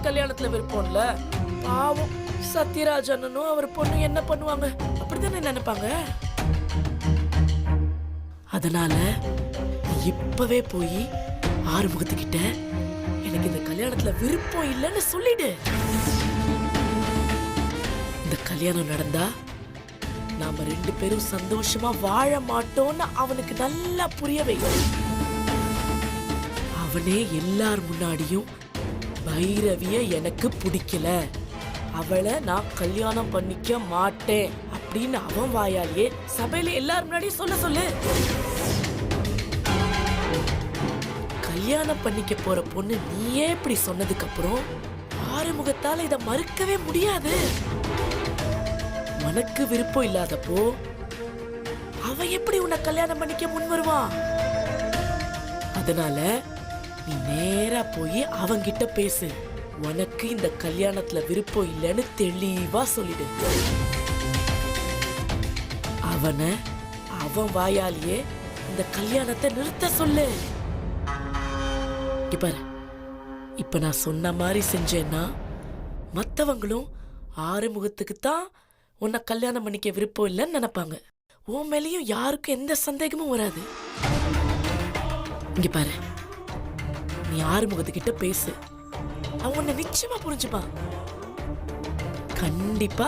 கல்யாணத்துல விருப்பம்ல. பாவம் சத்யராஜ் அண்ணனும் அவர் பொண்ணு என்ன பண்ணுவாங்க அப்படித்தானே நினைப்பாங்க. அதனால இப்பவே போய் ஆறுமுகத்துக்கிட்ட எனக்கு இந்த கல்யாணத்துல விருப்பம் இல்லைன்னு சொல்லிடு. இந்த கல்யாணம் நடந்தா நாம 2 பேரும் சந்தோஷமா வாழ மாட்டோம்னு அவனுக்கு நல்லா புரிய வைக்கும். அவனே எல்லார் முன்னாடியும் பைரவிய எனக்கு பிடிக்கல, அவளை நான் கல்யாணம் பண்ணிக்க மாட்டேன் அப்படின்னு அவன் வாயாலேயே சபையில எல்லார் முன்னாடியும் சொல்ல சொல்லு. கல்யாணம் பண்ணிக்க போற பொண்ணு நீயே இப்படி சொன்னதுக்கு அப்புறம் ஆறுமுகத்தால இத மறுக்கவே முடியாது. உனக்கு விருப்பம் இல்லாதப்போ அவன் எப்படி உன்னை கல்யாணம் பண்ணிக்க முன் வருவான்? அதனால நீ நேரா போய் அவங்கிட்ட பேசு. உனக்கு இந்த கல்யாணத்துல விருப்பம் இல்லைன்னு தெளிவா சொல்லிடு. அவன் வாயாலேயே இந்த கல்யாணத்தை நிறுத்த சொல்லு. இப்ப நான் சொன்ன மாதிரி செஞ்சேன்னா மத்தவங்களும் ஆறுமுகத்துக்கு தான் உன்னை கல்யாணம் பண்ணிக்க விருப்பம் இல்லைன்னு நினைப்பாங்க. உன் மேலேயும் யாருக்கும் எந்த சந்தேகமும் வராது. இங்க பாரு, நீ ஆறுமுகத்துக்கிட்ட பேசு. அவன் உன்னை நிச்சயமா புரிஞ்சுப்பான். கண்டிப்பா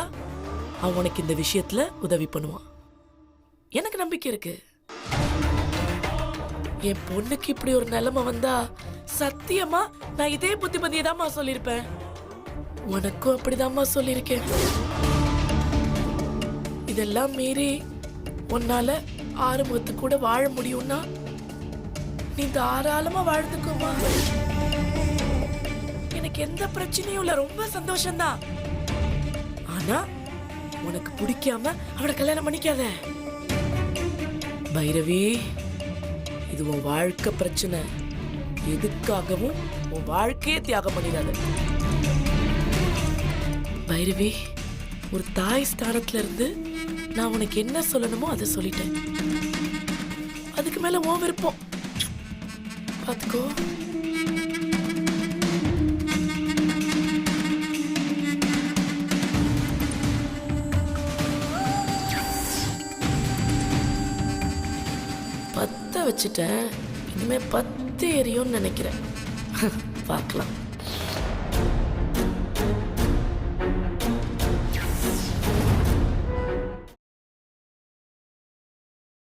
அவன் உனக்கு இந்த விஷயத்துல உதவி பண்ணுவான். எனக்கு நம்பிக்கை இருக்கு. என் பொண்ணுக்கு இப்படி ஒரு நிலைமை வந்தா சத்தியமா நான் இதே புத்திமதியை தான்மா சொல்லியிருப்பேன். உனக்கும் அப்படிதான்மா சொல்லியிருக்கேன். இதெல்லாம் மீறி உன்னால ஆறுமுகத்து கூட வாழ முடியும்னா நீ தாராளமா வாழ்ந்துக்கோமா. எனக்கு எந்த பிரச்சனையும் இல்ல, ரொம்ப சந்தோஷம்தான். ஆனா உனக்கு பிடிக்காம அவனை கல்யாணம் பண்ணிக்காத. பைரவி, இது உன் வாழ்க்கை பிரச்சனை. எதுக்காகவும் உன் வாழ்க்கையே தியாகம் பண்ணிடாத. பைரவி, ஒரு தாய் ஸ்தானத்துல இருந்து நான் உனக்கு என்ன சொல்லணுமோ அதை சொல்லிட்டேன். அதுக்கு மேல உன் விருப்பம் பாத்துக்கோ. பத்த வச்சுட்டேன், இனிமே 10 எரியும்னு நினைக்கிறேன். பார்க்கலாம்.